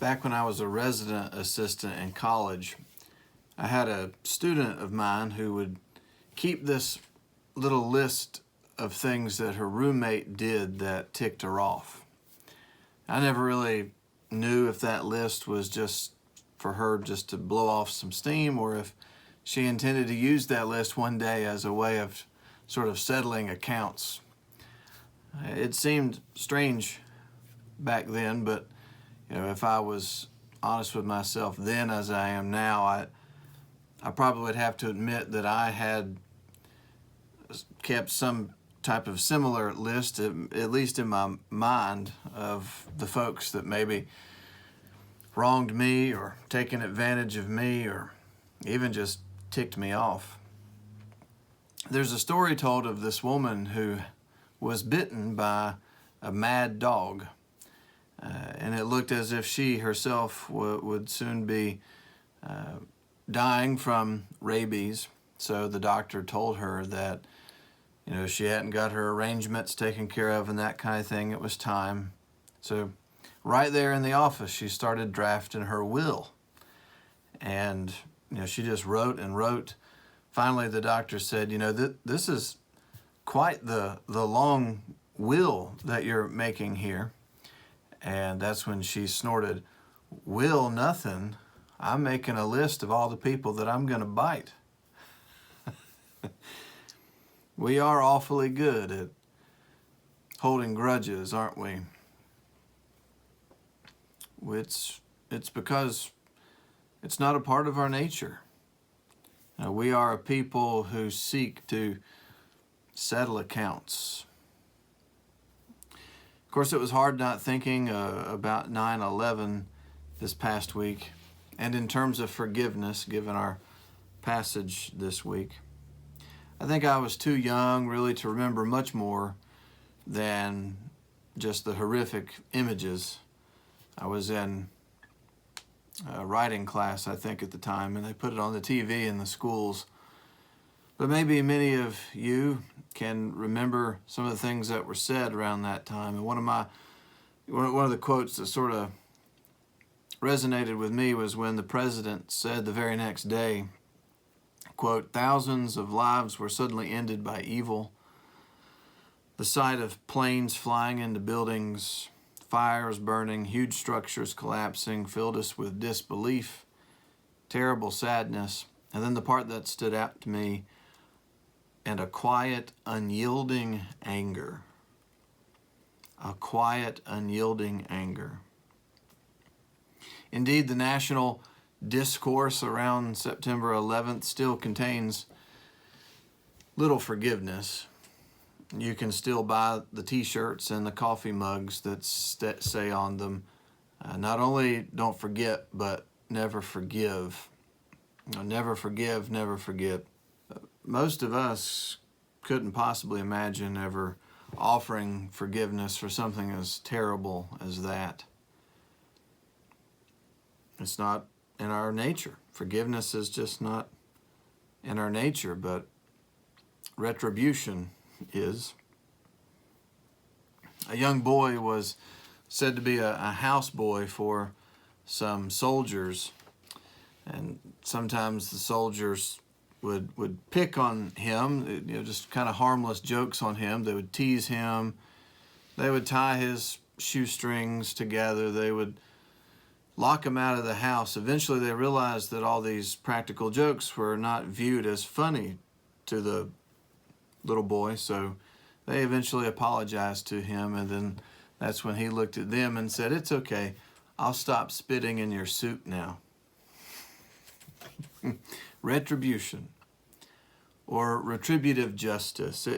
back when I was a resident assistant in college, I had a student of mine who would keep this little list of things that her roommate did that ticked her off. I never really knew if that list was just for her just to blow off some steam, or if she intended to use that list one day as a way of sort of settling accounts. It seemed strange back then, but if I was honest with myself then as I am now, I probably would have to admit that I had kept some type of similar list, at least in my mind, of the folks that maybe wronged me or taken advantage of me or even just ticked me off. There's a story told of this woman who was bitten by a mad dog, and it looked as if she herself would soon be dying from rabies. So the doctor told her that she hadn't got her arrangements taken care of and that kind of thing. It was time. So right there in the office, she started drafting her will. And she just wrote and wrote. Finally, the doctor said, this is quite the long will that you're making here. And that's when she snorted, "Will nothing. I'm making a list of all the people that I'm going to bite." We are awfully good at holding grudges, aren't we? It's because it's not a part of our nature. We are a people who seek to settle accounts. Of course, it was hard not thinking about 9/11 this past week, and in terms of forgiveness, given our passage this week. I think I was too young really to remember much more than just the horrific images. I was in a writing class, I think, at the time, and they put it on the TV in the schools. But maybe many of you can remember some of the things that were said around that time. And one of the quotes that sort of resonated with me was when the president said the very next day, quote, "Thousands of lives were suddenly ended by evil. The sight of planes flying into buildings, fires burning, huge structures collapsing filled us with disbelief, terrible sadness." And then the part that stood out to me, "and a quiet, unyielding anger." A quiet, unyielding anger. Indeed, the national discourse around September 11th still contains little forgiveness. You can still buy the t-shirts and the coffee mugs that say on them, not only don't forget, but never forgive. Never forgive, never forget. Most of us couldn't possibly imagine ever offering forgiveness for something as terrible as that. It's not in our nature. Forgiveness is just not in our nature, but retribution is. A young boy was said to be a houseboy for some soldiers, and sometimes the soldiers would pick on him, just kind of harmless jokes on him. They would tease him. They would tie his shoestrings together. They would lock him out of the house. Eventually they realized that all these practical jokes were not viewed as funny to the little boy, so they eventually apologized to him, and then that's when he looked at them and said, "It's okay, I'll stop spitting in your soup now." Retribution, or retributive justice.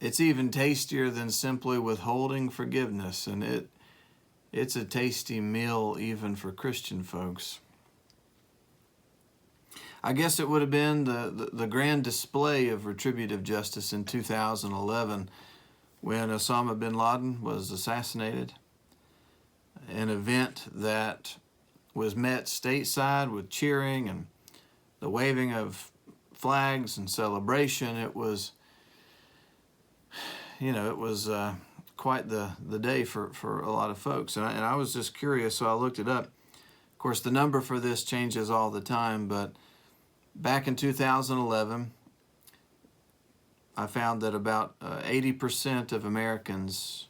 It's even tastier than simply withholding forgiveness, and it's a tasty meal even for Christian folks. I guess it would have been the grand display of retributive justice in 2011 when Osama bin Laden was assassinated, an event that was met stateside with cheering and the waving of flags and celebration. It was quite the day for a lot of folks. And I was just curious, so I looked it up. Of course, the number for this changes all the time, but back in 2011, I found that about 80% of Americans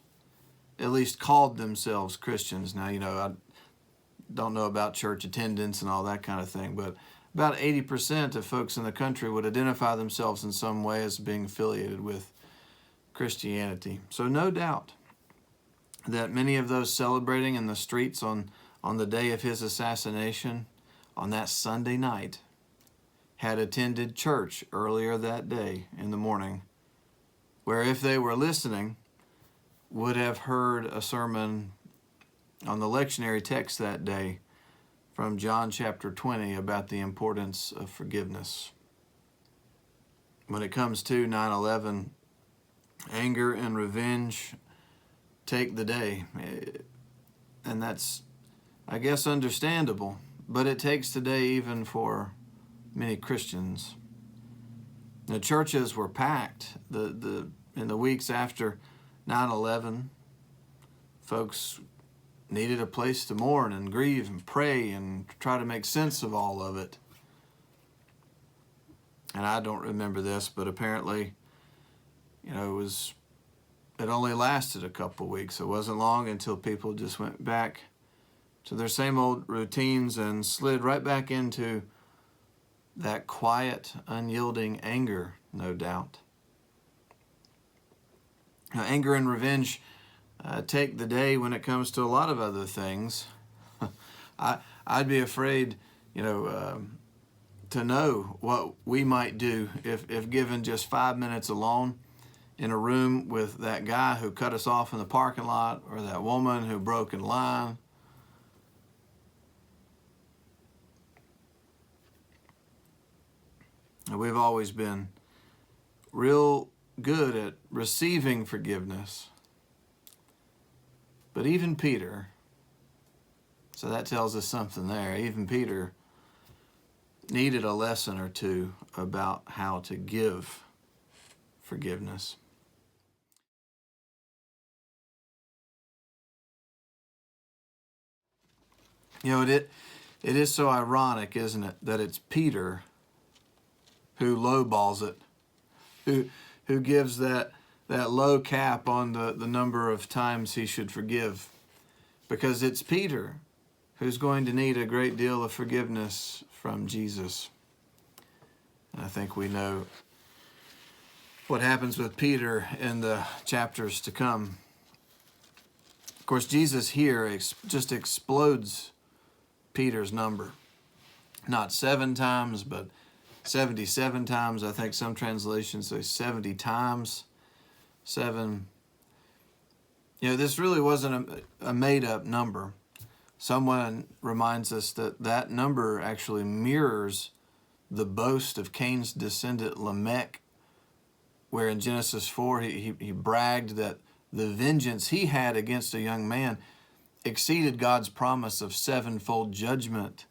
at least called themselves Christians. Now, I don't know about church attendance and all that kind of thing, but about 80% of folks in the country would identify themselves in some way as being affiliated with Christianity. So no doubt that many of those celebrating in the streets on the day of his assassination, on that Sunday night, had attended church earlier that day in the morning, where if they were listening, would have heard a sermon on the lectionary text that day from John chapter 20 about the importance of forgiveness. When it comes to 9/11, anger and revenge take the day. And that's, I guess, understandable. But it takes today even for many Christians. The churches were packed in the weeks after 9/11. Folks needed a place to mourn and grieve and pray and try to make sense of all of it. And I don't remember this, but apparently, it only lasted a couple weeks. It wasn't long until people just went back to their same old routines and slid right back into that quiet, unyielding anger, no doubt. Now, anger and revenge take the day when it comes to a lot of other things. I'd be afraid, to know what we might do if given just 5 minutes alone in a room with that guy who cut us off in the parking lot, or that woman who broke in line. And we've always been real good at receiving forgiveness. But even Peter, so that tells us something there, even Peter needed a lesson or two about how to give forgiveness. It is so ironic, isn't it, that it's Peter who lowballs it, who gives that low cap on the number of times he should forgive, because it's Peter who's going to need a great deal of forgiveness from Jesus. And I think we know what happens with Peter in the chapters to come. Of course, Jesus here just explodes Peter's number. Not 7 times, but 77 times. I think some translations say 70 times 7. This really wasn't a made-up number. Someone reminds us that number actually mirrors the boast of Cain's descendant Lamech, where in Genesis 4 he bragged that the vengeance he had against a young man exceeded God's promise of sevenfold judgment,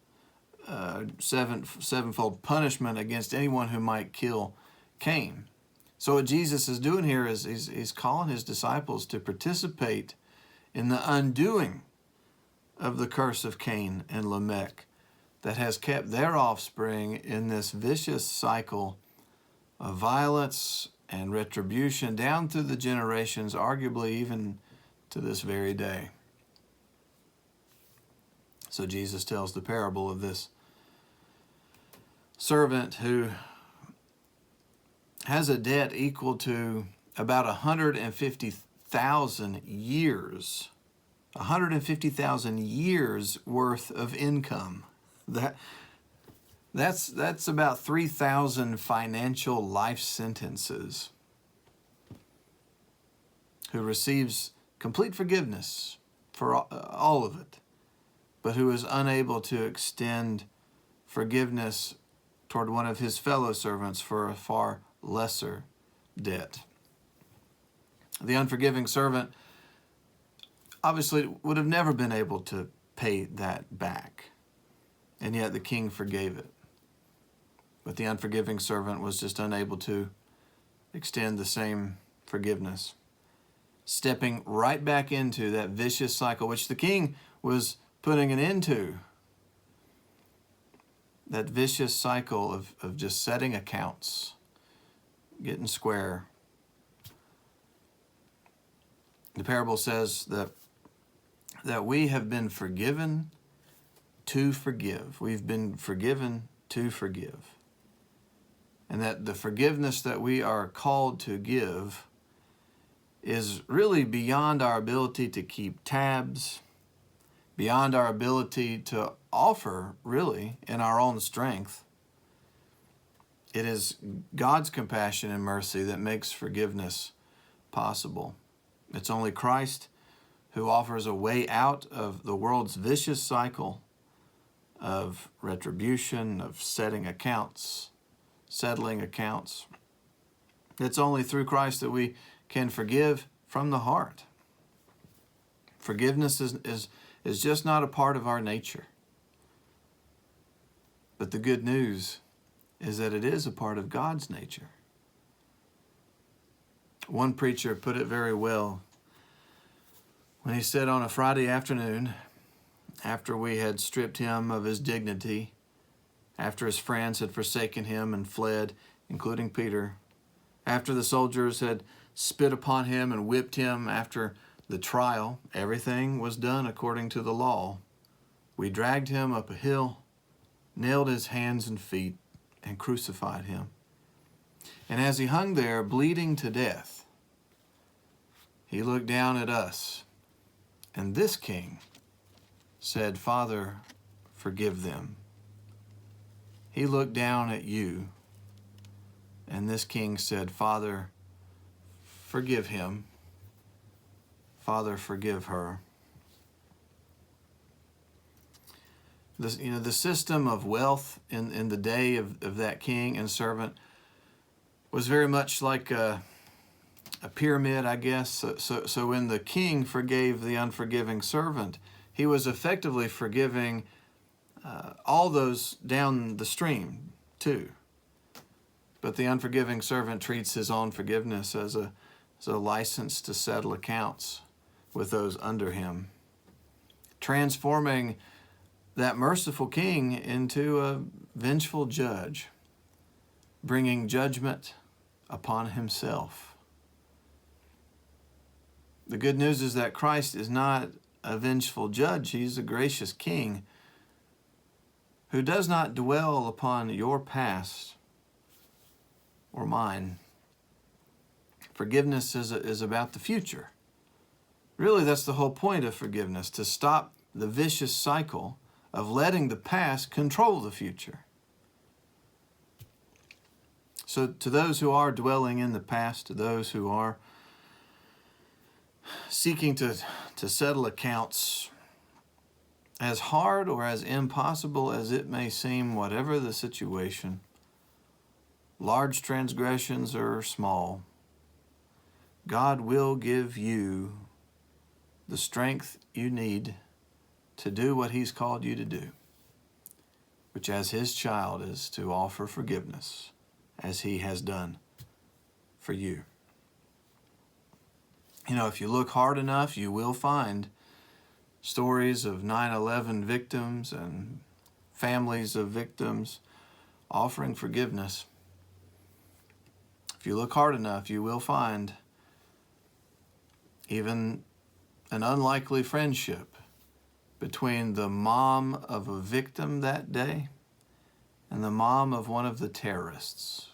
sevenfold punishment against anyone who might kill Cain. So what Jesus is doing here is he's calling his disciples to participate in the undoing of the curse of Cain and Lamech that has kept their offspring in this vicious cycle of violence and retribution down through the generations, arguably even to this very day. So Jesus tells the parable of this servant who has a debt equal to about 150,000 years. 150,000 years worth of income. That's about 3,000 financial life sentences. Who receives complete forgiveness for all of it, but who is unable to extend forgiveness toward one of his fellow servants for a far lesser debt. The unforgiving servant obviously would have never been able to pay that back, and yet the king forgave it. But the unforgiving servant was just unable to extend the same forgiveness. stepping right back into that vicious cycle, which the king was putting an end to. That vicious cycle of just setting accounts, getting square. The parable says that we have been forgiven to forgive. We've been forgiven to forgive. And that the forgiveness that we are called to give is really beyond our ability to keep tabs, beyond our ability to offer, really, in our own strength. It is God's compassion and mercy that makes forgiveness possible. It's only Christ who offers a way out of the world's vicious cycle of retribution, of setting accounts, settling accounts. It's only through Christ that we can forgive from the heart. Forgiveness is just not a part of our nature. But the good news is that it is a part of God's nature. One preacher put it very well when he said on a Friday afternoon, after we had stripped him of his dignity, after his friends had forsaken him and fled, including Peter, after the soldiers had spit upon him and whipped him, after the trial, everything was done according to the law. We dragged him up a hill, nailed his hands and feet, and crucified him. And as he hung there, bleeding to death, he looked down at us, and this king said, "Father, forgive them." He looked down at you, and this king said, "Father, forgive him. Father, forgive her." The system of wealth in the day of that king and servant was very much like a pyramid, I guess. So when the king forgave the unforgiving servant, he was effectively forgiving all those down the stream too. But the unforgiving servant treats his own forgiveness as a license to settle accounts with those under him, transforming that merciful king into a vengeful judge, bringing judgment upon himself. The good news is that Christ is not a vengeful judge. He's a gracious king who does not dwell upon your past or mine. Forgiveness is about the future. Really, that's the whole point of forgiveness, to stop the vicious cycle of letting the past control the future. So to those who are dwelling in the past, to those who are seeking to settle accounts, as hard or as impossible as it may seem, whatever the situation, large transgressions or small, God will give you the strength you need to do what He's called you to do, which as His child is to offer forgiveness as He has done for you. You know, if you look hard enough, you will find stories of 9/11 victims and families of victims offering forgiveness. If you look hard enough, you will find even an unlikely friendship between the mom of a victim that day and the mom of one of the terrorists